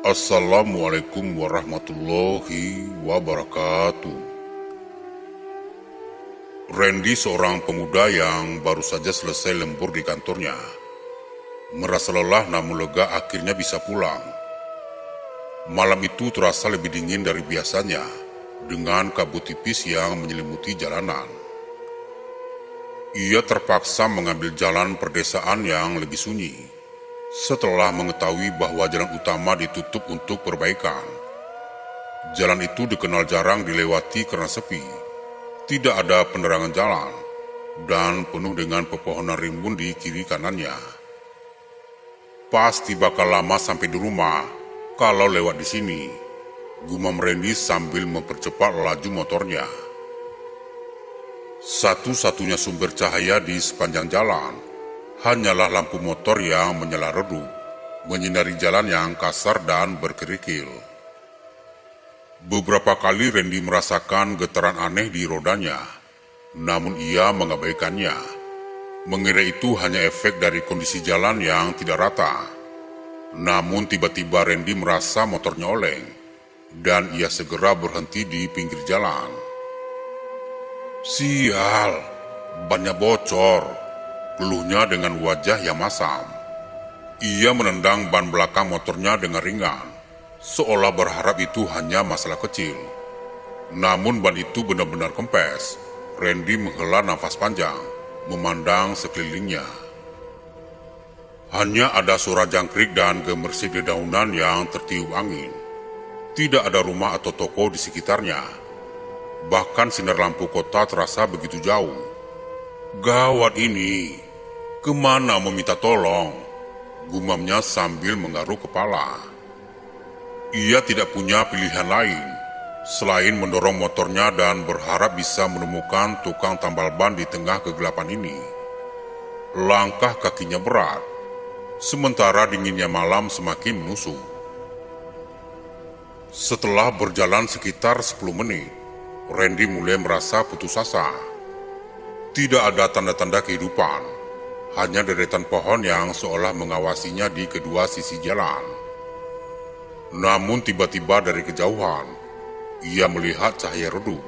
Assalamualaikum warahmatullahi wabarakatuh. Randy seorang pemuda yang baru saja selesai lembur di kantornya. Merasa lelah namun lega akhirnya bisa pulang. Malam itu terasa lebih dingin dari biasanya dengan kabut tipis yang menyelimuti jalanan. Ia terpaksa mengambil jalan perdesaan yang lebih sunyi setelah mengetahui bahwa jalan utama ditutup untuk perbaikan. Jalan itu dikenal jarang dilewati karena sepi, tidak ada penerangan jalan, dan penuh dengan pepohonan rimbun di kiri kanannya. Pasti bakal lama sampai di rumah kalau lewat di sini, gumam Randy sambil mempercepat laju motornya. Satu-satunya sumber cahaya di sepanjang jalan hanyalah lampu motor yang menyala redup, menyinari jalan yang kasar dan berkerikil. Beberapa kali Randy merasakan getaran aneh di rodanya, namun ia mengabaikannya, mengira itu hanya efek dari kondisi jalan yang tidak rata. Namun tiba-tiba Randy merasa motornya oleng, dan ia segera berhenti di pinggir jalan. "Sial, bannya bocor," keluhnya dengan wajah yang masam. Ia menendang ban belakang motornya dengan ringan, seolah berharap itu hanya masalah kecil. Namun ban itu benar-benar kempes. Randy menghela nafas panjang, memandang sekelilingnya. Hanya ada suara jangkrik dan gemersik dedaunan yang tertiup angin. Tidak ada rumah atau toko di sekitarnya. Bahkan sinar lampu kota terasa begitu jauh. "Gawat ini. Kemana meminta tolong?" gumamnya sambil menggaruk kepala. Ia tidak punya pilihan lain selain mendorong motornya dan berharap bisa menemukan tukang tambal ban di tengah kegelapan ini. Langkah kakinya berat, sementara dinginnya malam semakin menusuk. Setelah berjalan sekitar 10 menit, Randy mulai merasa putus asa. Tidak ada tanda-tanda kehidupan, hanya deretan pohon yang seolah mengawasinya di kedua sisi jalan. Namun tiba-tiba dari kejauhan, ia melihat cahaya redup,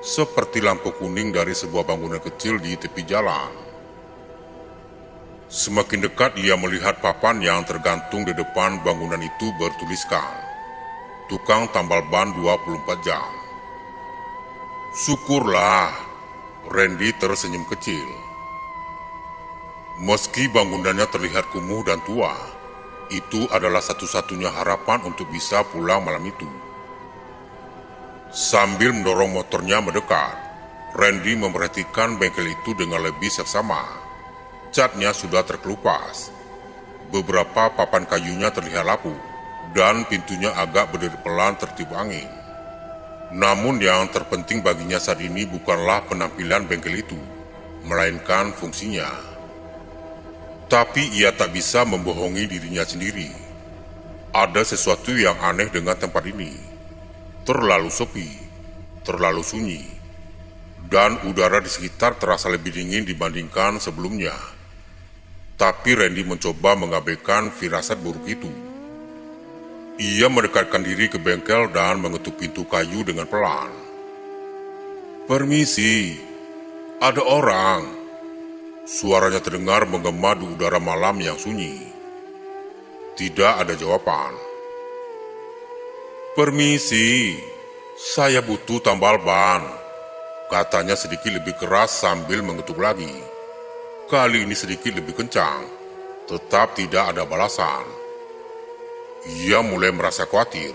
seperti lampu kuning dari sebuah bangunan kecil di tepi jalan. Semakin dekat ia melihat papan yang tergantung di depan bangunan itu bertuliskan, "Tukang tambal ban 24 jam." "Syukurlah," Randy tersenyum kecil. Meski bangunannya terlihat kumuh dan tua, itu adalah satu-satunya harapan untuk bisa pulang malam itu. Sambil mendorong motornya mendekat, Randy memperhatikan bengkel itu dengan lebih seksama. Catnya sudah terkelupas. Beberapa papan kayunya terlihat lapuk, dan pintunya agak berdiri pelan tertiup angin. Namun yang terpenting baginya saat ini bukanlah penampilan bengkel itu, melainkan fungsinya. Tapi ia tak bisa membohongi dirinya sendiri. Ada sesuatu yang aneh dengan tempat ini. Terlalu sepi, terlalu sunyi, dan udara di sekitar terasa lebih dingin dibandingkan sebelumnya. Tapi Randy mencoba mengabaikan firasat buruk itu. Ia mendekatkan diri ke bengkel dan mengetuk pintu kayu dengan pelan. "Permisi, ada orang." Suaranya terdengar menggema di udara malam yang sunyi. Tidak ada jawaban. "Permisi, saya butuh tambal ban," katanya sedikit lebih keras sambil mengetuk lagi. Kali ini sedikit lebih kencang, tetap tidak ada balasan. Ia mulai merasa khawatir,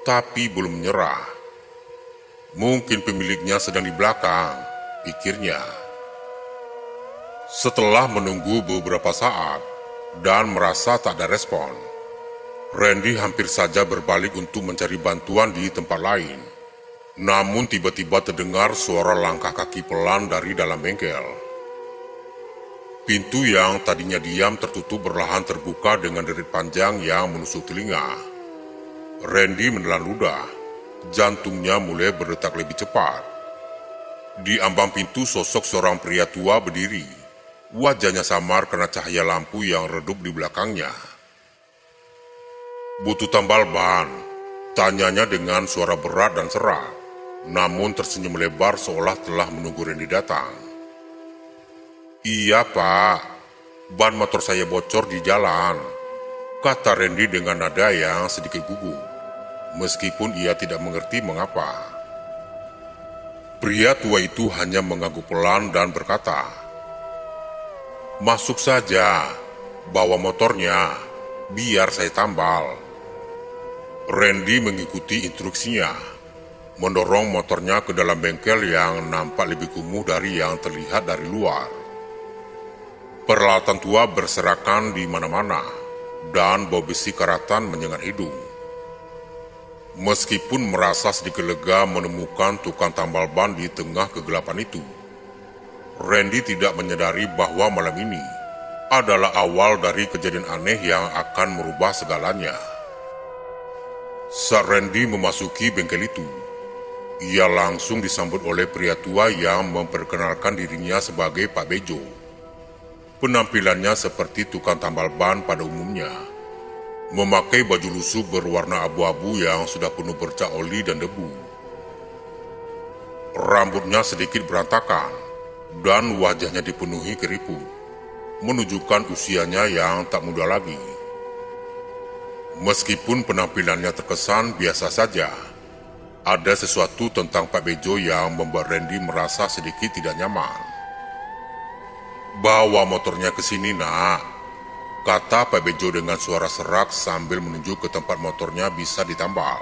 tapi belum menyerah. Mungkin pemiliknya sedang di belakang, pikirnya. Setelah menunggu beberapa saat dan merasa tak ada respon, Randy hampir saja berbalik untuk mencari bantuan di tempat lain. Namun tiba-tiba terdengar suara langkah kaki pelan dari dalam bengkel. Pintu yang tadinya diam tertutup perlahan terbuka dengan derit panjang yang menusuk telinga. Randy menelan ludah, jantungnya mulai berdetak lebih cepat. Di ambang pintu sosok seorang pria tua berdiri. Wajahnya samar karena cahaya lampu yang redup di belakangnya. Butuh tambal ban? Tanyanya dengan suara berat dan serak, namun tersenyum lebar seolah telah menunggu Randy datang. Iya pak, ban motor saya bocor di jalan, kata Randy dengan nada yang sedikit gugup, meskipun ia tidak mengerti mengapa. Pria tua itu hanya mengangguk pelan dan berkata, masuk saja, bawa motornya, biar saya tambal. Randy mengikuti instruksinya, mendorong motornya ke dalam bengkel yang nampak lebih kumuh dari yang terlihat dari luar. Peralatan tua berserakan di mana-mana, dan bau besi karatan menyengat hidung. Meskipun merasa sedikit lega menemukan tukang tambal ban di tengah kegelapan itu, Randy tidak menyadari bahwa malam ini adalah awal dari kejadian aneh yang akan merubah segalanya. Saat Randy memasuki bengkel itu, ia langsung disambut oleh pria tua yang memperkenalkan dirinya sebagai Pak Bejo. Penampilannya seperti tukang tambal ban pada umumnya, memakai baju lusuh berwarna abu-abu yang sudah penuh bercak oli dan debu. Rambutnya sedikit berantakan, dan wajahnya dipenuhi keriput, menunjukkan usianya yang tak muda lagi. Meskipun penampilannya terkesan biasa saja, ada sesuatu tentang Pak Bejo yang membuat Randy merasa sedikit tidak nyaman. Bawa motornya ke sini nak, kata Pak Bejo dengan suara serak sambil menunjuk ke tempat motornya bisa ditambal.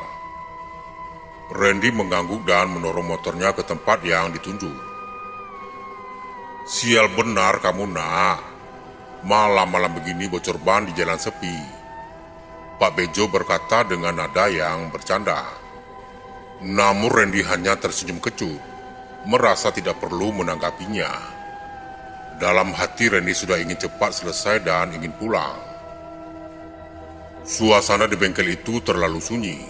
Randy mengangguk dan mendorong motornya ke tempat yang ditunjuk. Sial benar kamu nak, malam-malam begini bocor ban di jalan sepi, Pak Bejo berkata dengan nada yang bercanda. Namun Randy hanya tersenyum kecut, merasa tidak perlu menanggapinya. Dalam hati Randy sudah ingin cepat selesai dan ingin pulang. Suasana di bengkel itu terlalu sunyi.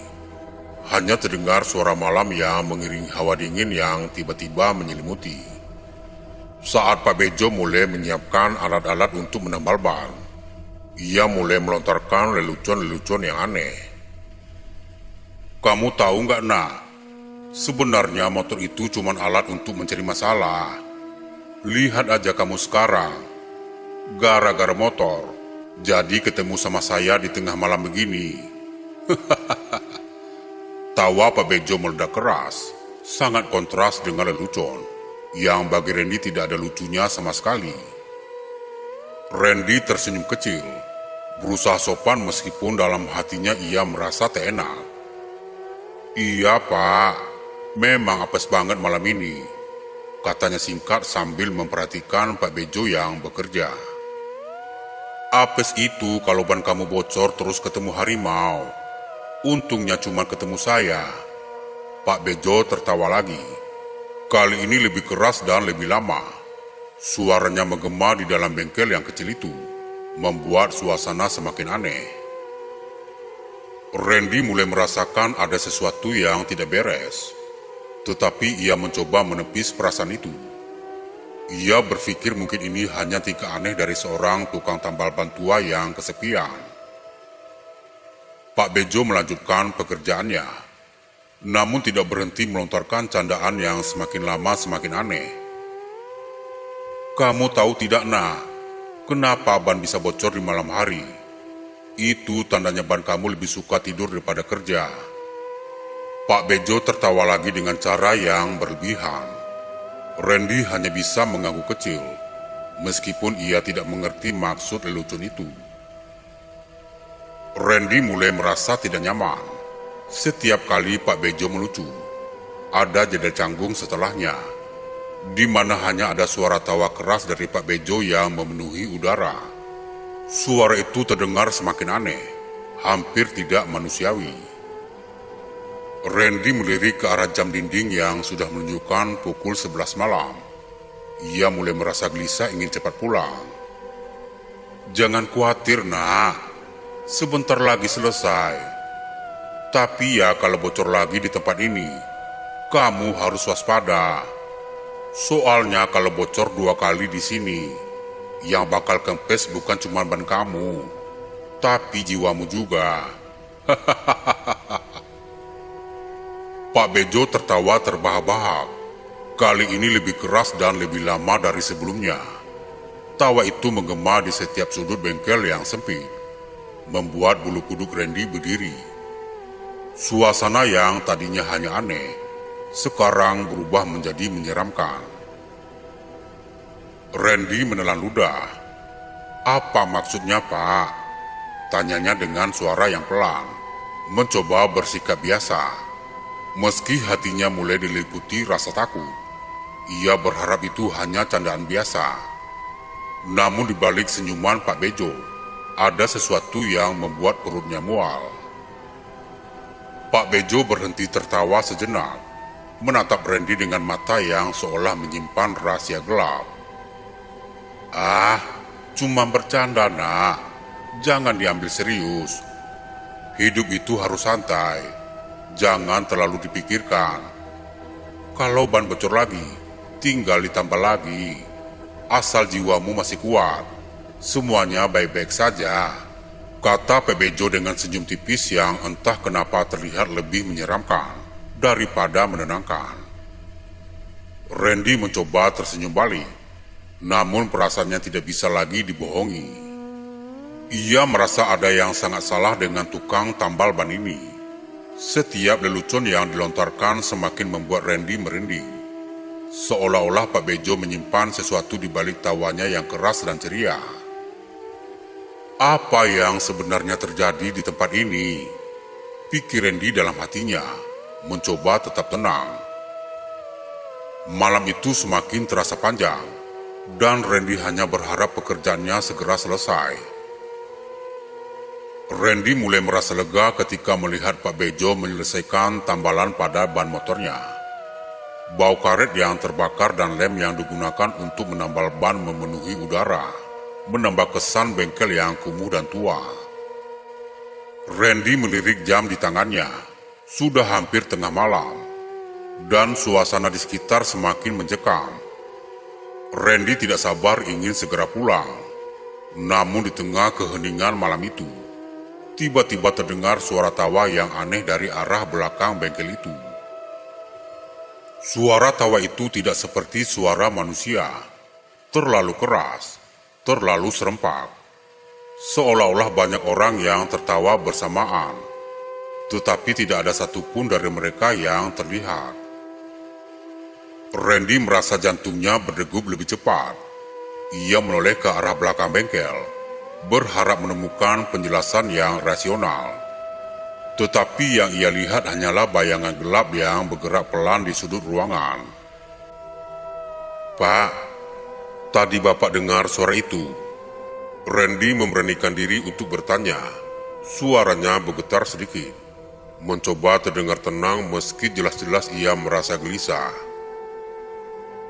Hanya terdengar suara malam yang mengiringi hawa dingin yang tiba-tiba menyelimuti. Saat Pak Bejo mulai menyiapkan alat-alat untuk menambal ban, ia mulai melontarkan lelucon-lelucon yang aneh. Kamu tahu nggak nak, sebenarnya motor itu cuma alat untuk mencari masalah. Lihat aja kamu sekarang, gara-gara motor, jadi ketemu sama saya di tengah malam begini. Tawa Pak Bejo meledak keras, sangat kontras dengan lelucon, yang bagi Randy tidak ada lucunya sama sekali. Randy tersenyum kecil, berusaha sopan meskipun dalam hatinya ia merasa tak enak. Iya pak, memang apes banget malam ini, katanya singkat sambil memperhatikan Pak Bejo yang bekerja. Apes itu kalau ban kamu bocor terus ketemu harimau. Untungnya cuma ketemu saya. Pak Bejo tertawa lagi. Kali ini lebih keras dan lebih lama. Suaranya menggema di dalam bengkel yang kecil itu, membuat suasana semakin aneh. Randy mulai merasakan ada sesuatu yang tidak beres, tetapi ia mencoba menepis perasaan itu. Ia berpikir mungkin ini hanya tingkah aneh dari seorang tukang tambal ban tua yang kesepian. Pak Bejo melanjutkan pekerjaannya, namun tidak berhenti melontarkan candaan yang semakin lama semakin aneh. Kamu tahu tidak nak, kenapa ban bisa bocor di malam hari? Itu tandanya ban kamu lebih suka tidur daripada kerja. Pak Bejo tertawa lagi dengan cara yang berlebihan. Randy hanya bisa mengangguk kecil, meskipun ia tidak mengerti maksud lelucon itu. Randy mulai merasa tidak nyaman. Setiap kali Pak Bejo melucu, ada jeda canggung setelahnya, di mana hanya ada suara tawa keras dari Pak Bejo yang memenuhi udara. Suara itu terdengar semakin aneh, hampir tidak manusiawi. Randy melirik ke arah jam dinding yang sudah menunjukkan pukul 11 malam. Ia mulai merasa gelisah ingin cepat pulang. Jangan khawatir nak, sebentar lagi selesai. Tapi ya kalau bocor lagi di tempat ini, kamu harus waspada. Soalnya kalau bocor 2 kali di sini, yang bakal kempes bukan cuma ban kamu, tapi jiwamu juga. Pak Bejo tertawa terbahak-bahak. Kali ini lebih keras dan lebih lama dari sebelumnya. Tawa itu menggema di setiap sudut bengkel yang sempit, membuat bulu kuduk Randy berdiri. Suasana yang tadinya hanya aneh, sekarang berubah menjadi menyeramkan. Randy menelan ludah. "Apa maksudnya, Pak?" tanyanya dengan suara yang pelan, mencoba bersikap biasa. Meski hatinya mulai diliputi rasa takut, ia berharap itu hanya candaan biasa. Namun di balik senyuman Pak Bejo, ada sesuatu yang membuat perutnya mual. Pak Bejo berhenti tertawa sejenak, menatap Randy dengan mata yang seolah menyimpan rahasia gelap. "Ah, cuma bercanda, Nak. Jangan diambil serius. Hidup itu harus santai. Jangan terlalu dipikirkan. Kalau ban bocor lagi, tinggal ditambal lagi. Asal jiwamu masih kuat, semuanya baik-baik saja," kata Pak Bejo dengan senyum tipis yang entah kenapa terlihat lebih menyeramkan daripada menenangkan. Randy mencoba tersenyum balik, namun perasaannya tidak bisa lagi dibohongi. Ia merasa ada yang sangat salah dengan tukang tambal ban ini. Setiap lelucon yang dilontarkan semakin membuat Randy merinding. Seolah-olah Pak Bejo menyimpan sesuatu di balik tawanya yang keras dan ceria. Apa yang sebenarnya terjadi di tempat ini? Pikir Randy dalam hatinya, mencoba tetap tenang. Malam itu semakin terasa panjang, dan Randy hanya berharap pekerjaannya segera selesai. Randy mulai merasa lega ketika melihat Pak Bejo menyelesaikan tambalan pada ban motornya. Bau karet yang terbakar dan lem yang digunakan untuk menambal ban memenuhi udara, menambah kesan bengkel yang kumuh dan tua. Randy melirik jam di tangannya. Sudah hampir tengah malam, dan suasana di sekitar semakin mencekam. Randy tidak sabar ingin segera pulang. Namun di tengah keheningan malam itu, tiba-tiba terdengar suara tawa yang aneh dari arah belakang bengkel itu. Suara tawa itu tidak seperti suara manusia, terlalu keras, terlalu serempak. Seolah-olah banyak orang yang tertawa bersamaan, tetapi tidak ada satupun dari mereka yang terlihat. Randy merasa jantungnya berdegup lebih cepat. Ia menoleh ke arah belakang bengkel, berharap menemukan penjelasan yang rasional. Tetapi yang ia lihat hanyalah bayangan gelap yang bergerak pelan di sudut ruangan. "Pak, tadi Bapak dengar suara itu?" Randy memberanikan diri untuk bertanya. Suaranya bergetar sedikit, mencoba terdengar tenang meski jelas-jelas ia merasa gelisah.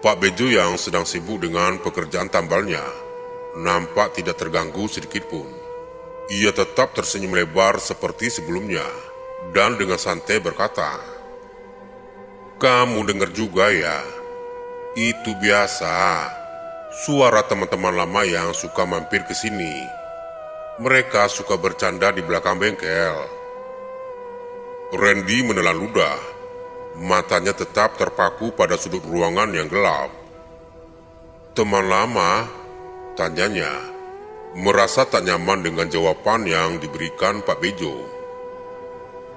Pak Bejo yang sedang sibuk dengan pekerjaan tambalnya nampak tidak terganggu sedikitpun. Ia tetap tersenyum lebar seperti sebelumnya dan dengan santai berkata, "Kamu dengar juga ya? Itu biasa. Suara teman-teman lama yang suka mampir ke sini. Mereka suka bercanda di belakang bengkel." Randy menelan ludah. Matanya tetap terpaku pada sudut ruangan yang gelap. "Teman lama?" tanyanya, merasa tak nyaman dengan jawaban yang diberikan Pak Bejo.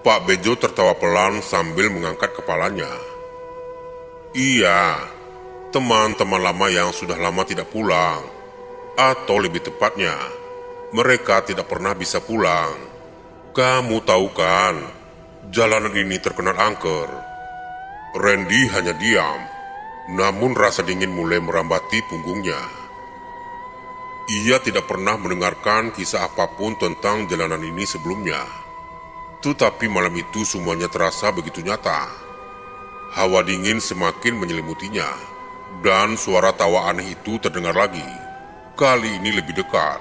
Pak Bejo tertawa pelan sambil mengangkat kepalanya. "Iya, teman-teman lama yang sudah lama tidak pulang. Atau lebih tepatnya, mereka tidak pernah bisa pulang. Kamu tahu kan, jalanan ini terkenal angker." Randy hanya diam, namun rasa dingin mulai merambati punggungnya. Ia tidak pernah mendengarkan kisah apapun tentang jalanan ini sebelumnya. Tetapi malam itu semuanya terasa begitu nyata. Hawa dingin semakin menyelimutinya, dan suara tawa aneh itu terdengar lagi. Kali ini lebih dekat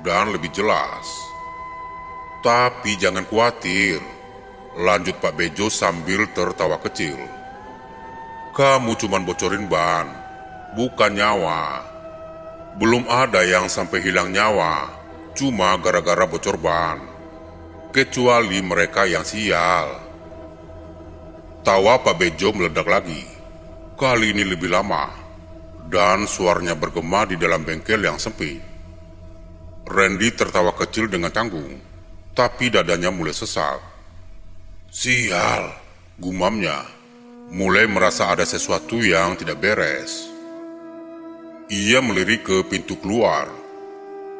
dan lebih jelas. "Tapi jangan khawatir," lanjut Pak Bejo sambil tertawa kecil. "Kamu cuma bocorin ban, bukan nyawa. Belum ada yang sampai hilang nyawa, cuma gara-gara bocor ban." kecuali mereka yang sial. Tawa Pak Bejo meledak lagi, kali ini lebih lama, dan suaranya bergema di dalam bengkel yang sempit. Randy tertawa kecil dengan canggung, tapi dadanya mulai sesak. Sial, gumamnya, mulai merasa ada sesuatu yang tidak beres. Ia melirik ke pintu keluar,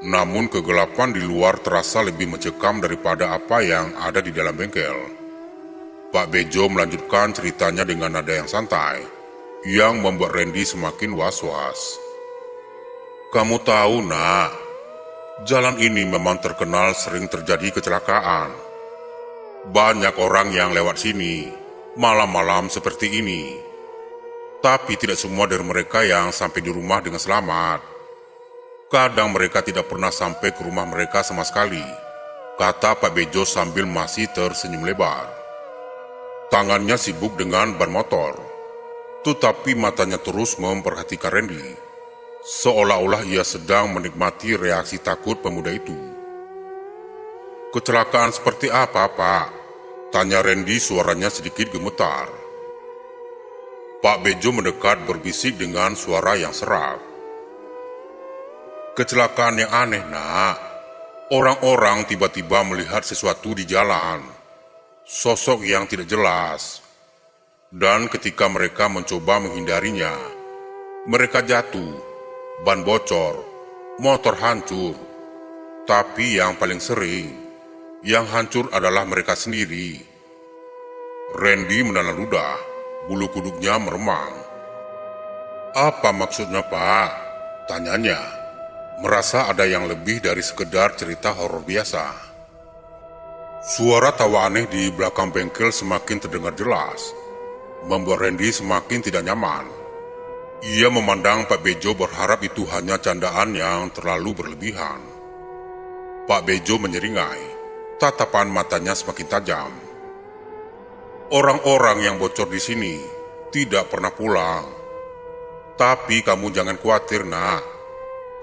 namun kegelapan di luar terasa lebih mencekam daripada apa yang ada di dalam bengkel. Pak Bejo melanjutkan ceritanya dengan nada yang santai, yang membuat Randy semakin was-was. Kamu tahu, Nak, jalan ini memang terkenal sering terjadi kecelakaan. Banyak orang yang lewat sini malam-malam seperti ini. Tapi tidak semua dari mereka yang sampai di rumah dengan selamat. Kadang mereka tidak pernah sampai ke rumah mereka sama sekali, kata Pak Bejo sambil masih tersenyum lebar. Tangannya sibuk dengan ban motor, tetapi matanya terus memperhatikan Randy, seolah-olah ia sedang menikmati reaksi takut pemuda itu. Kecelakaan seperti apa, Pak? Tanya Randy, suaranya sedikit gemetar. Pak Bejo mendekat berbisik dengan suara yang serak. Kecelakaan yang aneh, Nak. Orang-orang tiba-tiba melihat sesuatu di jalan. Sosok yang tidak jelas, dan ketika mereka mencoba menghindarinya, mereka jatuh, ban bocor, motor hancur. Tapi yang paling sering, yang hancur adalah mereka sendiri. Randy menelan ludah, bulu kuduknya meremang. Apa maksudnya, Pak? Tanyanya, merasa ada yang lebih dari sekedar cerita horor biasa. Suara tawa aneh di belakang bengkel semakin terdengar jelas, membuat Randy semakin tidak nyaman. Ia memandang Pak Bejo berharap itu hanya candaan yang terlalu berlebihan. Pak Bejo menyeringai, tatapan matanya semakin tajam. Orang-orang yang bocor di sini tidak pernah pulang. Tapi kamu jangan khawatir, Nak.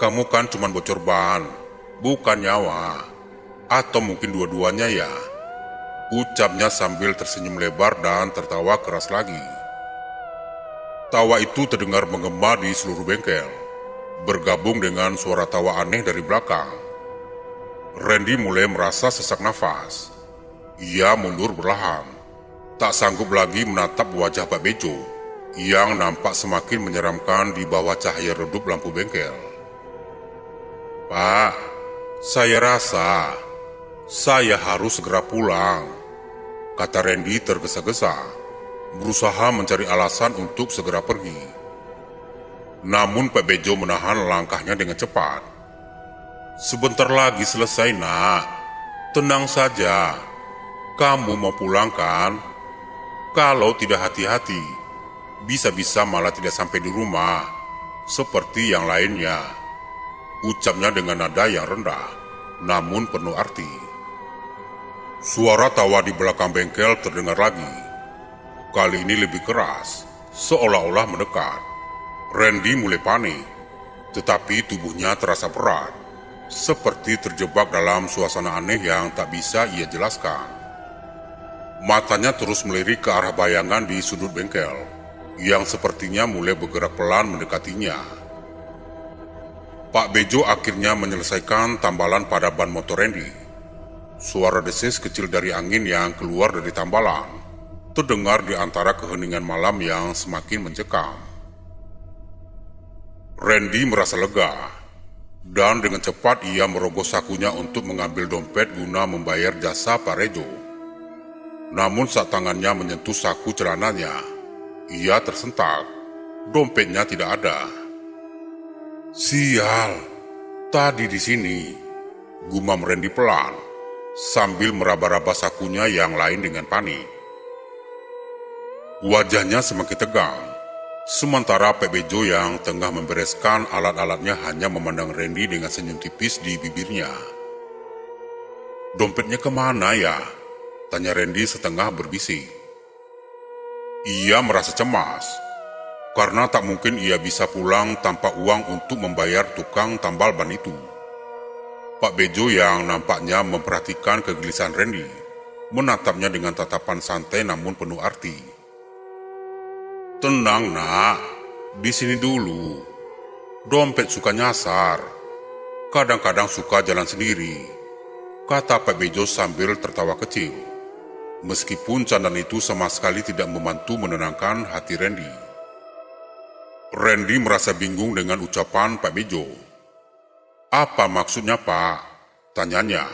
Kamu kan cuma bocor ban, bukan nyawa. Atau mungkin dua-duanya ya, ucapnya sambil tersenyum lebar dan tertawa keras lagi. Tawa itu terdengar menggema di seluruh bengkel, bergabung dengan suara tawa aneh dari belakang. Randy mulai merasa sesak nafas. Ia mundur perlahan, tak sanggup lagi menatap wajah Pak Bejo, yang nampak semakin menyeramkan di bawah cahaya redup lampu bengkel. Pak, saya rasa saya harus segera pulang, kata Randy tergesa-gesa, berusaha mencari alasan untuk segera pergi. Namun Pak Bejo menahan langkahnya dengan cepat. Sebentar lagi selesai, Nak. Tenang saja. Kamu mau pulang kan? Kalau tidak hati-hati, bisa-bisa malah tidak sampai di rumah, seperti yang lainnya. Ucapnya dengan nada yang rendah, namun penuh arti. Suara tawa di belakang bengkel terdengar lagi. Kali ini lebih keras, seolah-olah mendekat. Randy mulai panik, tetapi tubuhnya terasa berat, seperti terjebak dalam suasana aneh yang tak bisa ia jelaskan. Matanya terus melirik ke arah bayangan di sudut bengkel, yang sepertinya mulai bergerak pelan mendekatinya. Pak Bejo akhirnya menyelesaikan tambalan pada ban motor Randy. Suara desis kecil dari angin yang keluar dari tambalan terdengar di antara keheningan malam yang semakin mencekam. Randy merasa lega, dan dengan cepat ia merogoh sakunya untuk mengambil dompet guna membayar jasa Pak Rejo. Namun saat tangannya menyentuh saku celananya, ia tersentak. Dompetnya tidak ada. Sial, tadi di sini, gumam Randy pelan, sambil meraba-raba sakunya yang lain dengan panik. Wajahnya semakin tegang, sementara Pak Bejo yang tengah membereskan alat-alatnya hanya memandang Randy dengan senyum tipis di bibirnya. Dompetnya kemana ya? Tanya Randy setengah berbisik. Ia merasa cemas, karena tak mungkin ia bisa pulang tanpa uang untuk membayar tukang tambal ban itu. Pak Bejo yang nampaknya memperhatikan kegelisahan Randy menatapnya dengan tatapan santai namun penuh arti. "Tenang nak, di sini dulu. Dompet suka nyasar. Kadang-kadang suka jalan sendiri," kata Pak Bejo sambil tertawa kecil. Meskipun candaan itu sama sekali tidak membantu menenangkan hati Randy. Randy merasa bingung dengan ucapan Pak Bejo. "Apa maksudnya, Pak?" tanyanya.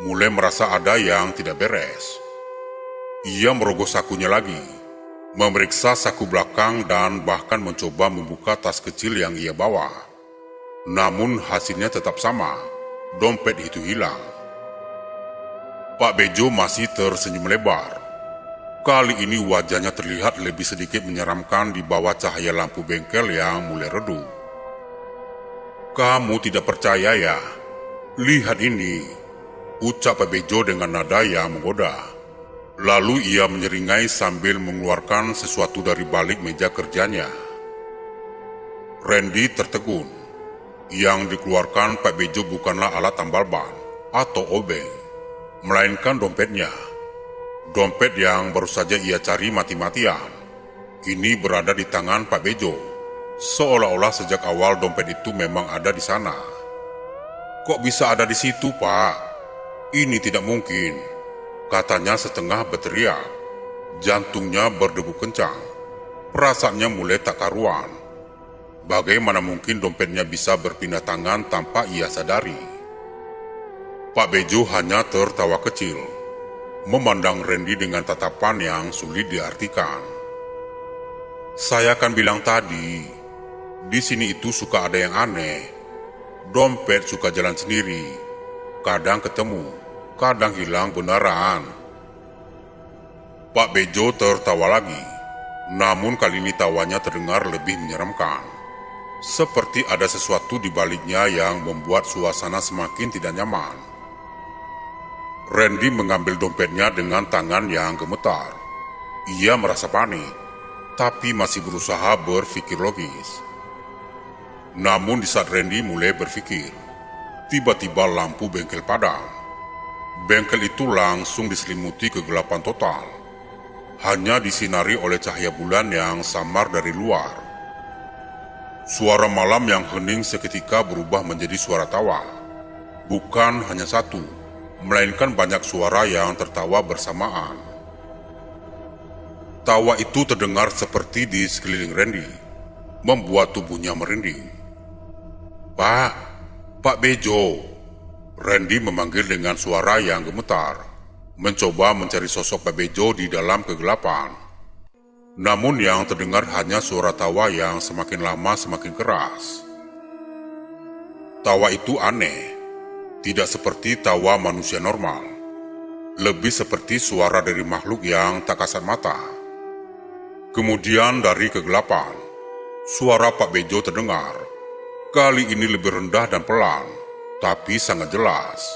Mulai merasa ada yang tidak beres. Ia merogoh sakunya lagi, memeriksa saku belakang dan bahkan mencoba membuka tas kecil yang ia bawa. Namun hasilnya tetap sama, dompet itu hilang. Pak Bejo masih tersenyum lebar. Kali ini wajahnya terlihat lebih sedikit menyeramkan di bawah cahaya lampu bengkel yang mulai redup. "Kamu tidak percaya ya? Lihat ini," ucap Pak Bejo dengan nada yang menggoda. Lalu ia menyeringai sambil mengeluarkan sesuatu dari balik meja kerjanya. Randy tertegun. Yang dikeluarkan Pak Bejo bukanlah alat tambal ban atau obeng, melainkan dompetnya. Dompet yang baru saja ia cari mati-matian, kini berada di tangan Pak Bejo. Seolah-olah sejak awal dompet itu memang ada di sana. "Kok bisa ada di situ, Pak? Ini tidak mungkin," katanya setengah berteriak. Jantungnya berdebu kencang. Perasaannya mulai tak karuan. Bagaimana mungkin dompetnya bisa berpindah tangan tanpa ia sadari? Pak Bejo hanya tertawa kecil, memandang Randy dengan tatapan yang sulit diartikan. "Saya kan bilang tadi, di sini itu suka ada yang aneh. Dompet suka jalan sendiri, kadang ketemu, kadang hilang beneran." Pak Bejo tertawa lagi, namun kali ini tawanya terdengar lebih menyeramkan. Seperti ada sesuatu di baliknya yang membuat suasana semakin tidak nyaman. Randy mengambil dompetnya dengan tangan yang gemetar. Ia merasa panik, tapi masih berusaha berpikir logis. Namun di saat Randy mulai berpikir, tiba-tiba lampu bengkel padam. Bengkel itu langsung diselimuti kegelapan total. Hanya disinari oleh cahaya bulan yang samar dari luar. Suara malam yang hening seketika berubah menjadi suara tawa. Bukan hanya satu, melainkan banyak suara yang tertawa bersamaan. Tawa itu terdengar seperti di sekeliling Randy, membuat tubuhnya merinding. Pak Bejo," Randy memanggil dengan suara yang gemetar, mencoba mencari sosok Pak Bejo di dalam kegelapan. Namun yang terdengar hanya suara tawa yang semakin lama semakin keras. Tawa itu aneh, tidak seperti tawa manusia normal, lebih seperti suara dari makhluk yang tak kasat mata. Kemudian dari kegelapan, suara Pak Bejo terdengar. Kali ini lebih rendah dan pelan, tapi sangat jelas.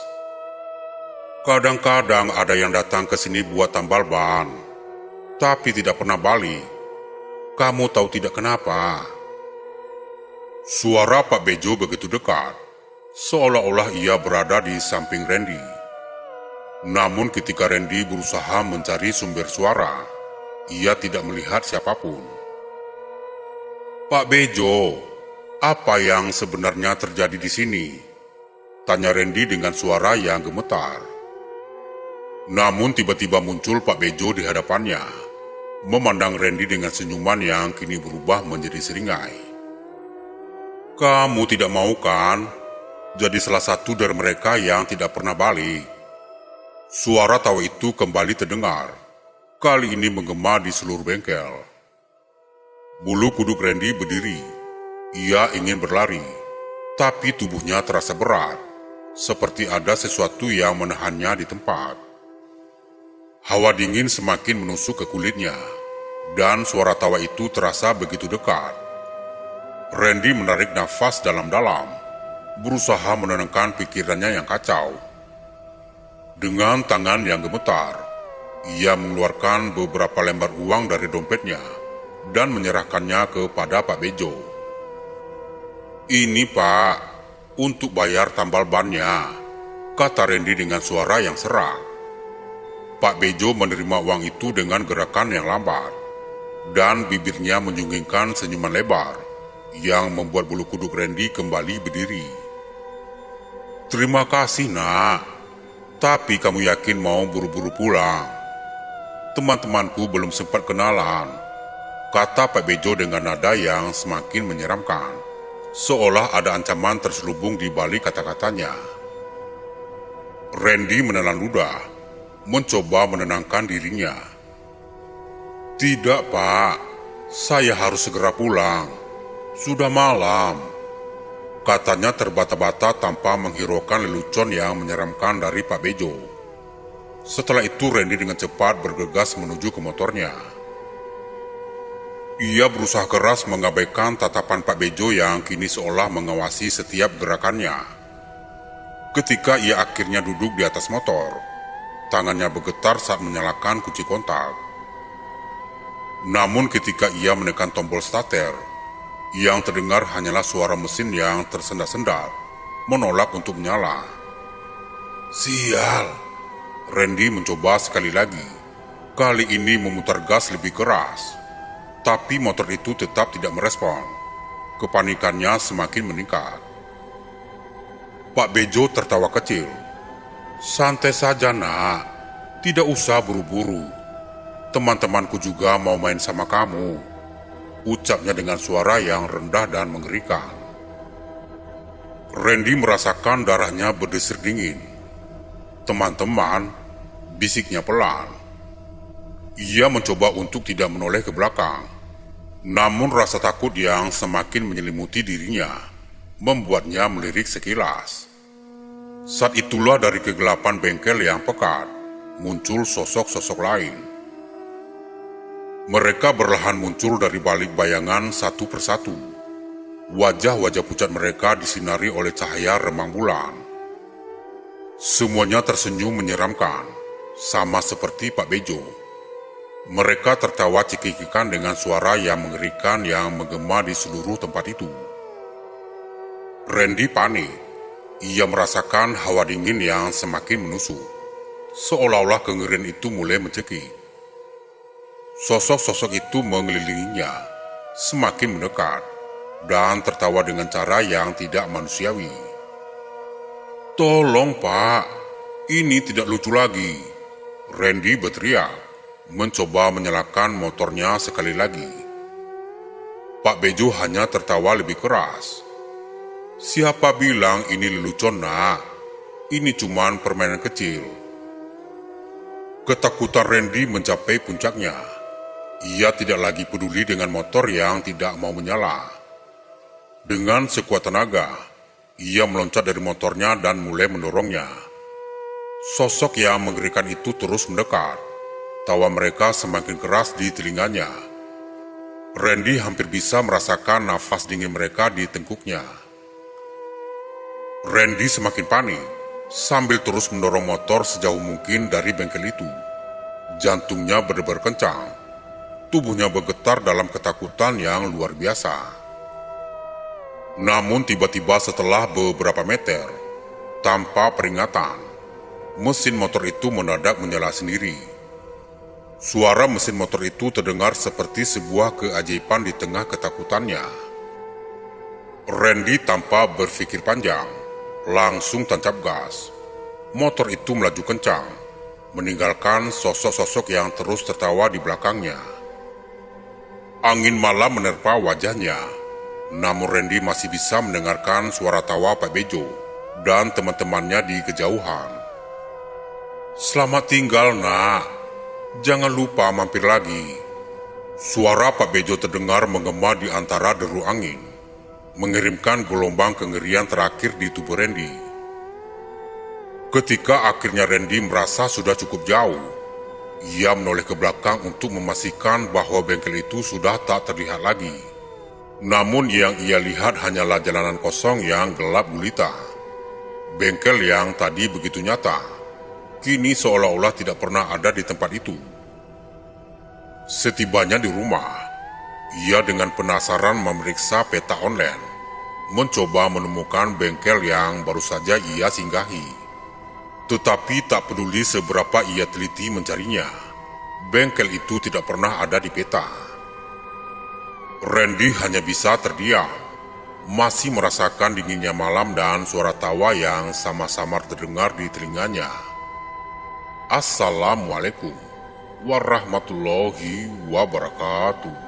"Kadang-kadang ada yang datang ke sini buat tambal ban, tapi tidak pernah balik. Kamu tahu tidak kenapa?" Suara Pak Bejo begitu dekat, seolah-olah ia berada di samping Randy. Namun ketika Randy berusaha mencari sumber suara, ia tidak melihat siapapun. "Pak Bejo, apa yang sebenarnya terjadi di sini?" tanya Randy dengan suara yang gemetar. Namun tiba-tiba muncul Pak Bejo di hadapannya, memandang Randy dengan senyuman yang kini berubah menjadi seringai. "Kamu tidak mau kan jadi salah satu dari mereka yang tidak pernah balik?" Suara tawa itu kembali terdengar, kali ini menggema di seluruh bengkel. Bulu kuduk Randy berdiri. Ia ingin berlari, tapi tubuhnya terasa berat, seperti ada sesuatu yang menahannya di tempat. Hawa dingin semakin menusuk ke kulitnya, dan suara tawa itu terasa begitu dekat. Randy menarik nafas dalam-dalam, berusaha menenangkan pikirannya yang kacau. Dengan tangan yang gemetar, ia mengeluarkan beberapa lembar uang dari dompetnya dan menyerahkannya kepada Pak Bejo. "Ini Pak, Untuk bayar tambal bannya, kata Randy dengan suara yang serak. Pak Bejo menerima uang itu dengan gerakan yang lambat, dan bibirnya menyunggingkan senyuman lebar yang membuat bulu kuduk Randy kembali berdiri. Terima kasih nak, tapi kamu yakin mau buru-buru pulang? Teman-temanku belum sempat kenalan, kata Pak Bejo dengan nada yang semakin menyeramkan, seolah ada ancaman terselubung di balik kata-katanya. Randy menelan ludah, mencoba menenangkan dirinya. Tidak Pak, saya harus segera pulang, sudah malam, katanya terbata-bata tanpa menghiraukan lelucon yang menyeramkan dari Pak Bejo. Setelah itu Randy dengan cepat bergegas menuju ke motornya. Ia berusaha keras mengabaikan tatapan Pak Bejo yang kini seolah mengawasi setiap gerakannya. Ketika ia akhirnya duduk di atas motor, tangannya bergetar saat menyalakan kunci kontak. Namun ketika ia menekan tombol starter, yang terdengar hanyalah suara mesin yang tersendat-sendat, menolak untuk menyala. Sial, Randy mencoba sekali lagi. Kali ini memutar gas lebih keras, tapi motor itu tetap tidak merespon. Kepanikannya semakin meningkat. Pak Bejo tertawa kecil. Santai saja nak, tidak usah buru-buru. Teman-temanku juga mau main sama kamu, ucapnya dengan suara yang rendah dan mengerikan. Randy merasakan darahnya berdesir dingin. Teman-teman, bisiknya pelan. Ia mencoba untuk tidak menoleh ke belakang, namun rasa takut yang semakin menyelimuti dirinya membuatnya melirik sekilas. Saat itulah dari kegelapan bengkel yang pekat muncul sosok-sosok lain. Mereka berlahan muncul dari balik bayangan satu persatu. Wajah-wajah pucat mereka disinari oleh cahaya remang bulan. Semuanya tersenyum menyeramkan, sama seperti Pak Bejo. Mereka tertawa cekikikan dengan suara yang mengerikan yang menggema di seluruh tempat itu. Randy panik. Ia merasakan hawa dingin yang semakin menusuk, seolah-olah kengerian itu mulai mencekik. Sosok-sosok itu mengelilinginya, semakin mendekat, dan tertawa dengan cara yang tidak manusiawi. Tolong Pak, ini tidak lucu lagi, Randy berteriak, mencoba menyalakan motornya sekali lagi. Pak Bejo hanya tertawa lebih keras. Siapa bilang ini lelucon nak? Ini cuman permainan kecil. Ketakutan Randy mencapai puncaknya. Ia tidak lagi peduli dengan motor yang tidak mau menyala. Dengan sekuat tenaga, ia meloncat dari motornya dan mulai mendorongnya. Sosok yang mengerikan itu terus mendekat. Tawa mereka semakin keras di telinganya. Randy hampir bisa merasakan nafas dingin mereka di tengkuknya. Randy semakin panik, sambil terus mendorong motor sejauh mungkin dari bengkel itu. Jantungnya berdebar kencang, tubuhnya bergetar dalam ketakutan yang luar biasa. Namun tiba-tiba setelah beberapa meter, tanpa peringatan, mesin motor itu mendadak menyala sendiri. Suara mesin motor itu terdengar seperti sebuah keajaiban di tengah ketakutannya. Randy tanpa berpikir panjang, langsung tancap gas. Motor itu melaju kencang, meninggalkan sosok-sosok yang terus tertawa di belakangnya. Angin malam menerpa wajahnya, namun Randy masih bisa mendengarkan suara tawa Pak Bejo dan teman-temannya di kejauhan. Selamat tinggal nak, jangan lupa mampir lagi. Suara Pak Bejo terdengar menggema di antara deru angin, mengirimkan gelombang kengerian terakhir di tubuh Randy. Ketika akhirnya Randy merasa sudah cukup jauh, ia menoleh ke belakang untuk memastikan bahwa bengkel itu sudah tak terlihat lagi. Namun yang ia lihat hanyalah jalanan kosong yang gelap gulita. Bengkel yang tadi begitu nyata, kini seolah-olah tidak pernah ada di tempat itu. Setibanya di rumah, ia dengan penasaran memeriksa peta online. mencoba menemukan bengkel yang baru saja ia singgahi. Tetapi tak peduli seberapa ia teliti mencarinya, bengkel itu tidak pernah ada di peta. Randy hanya bisa terdiam, masih merasakan dinginnya malam dan suara tawa yang sama-sama terdengar di telinganya. Assalamualaikum warahmatullahi wabarakatuh.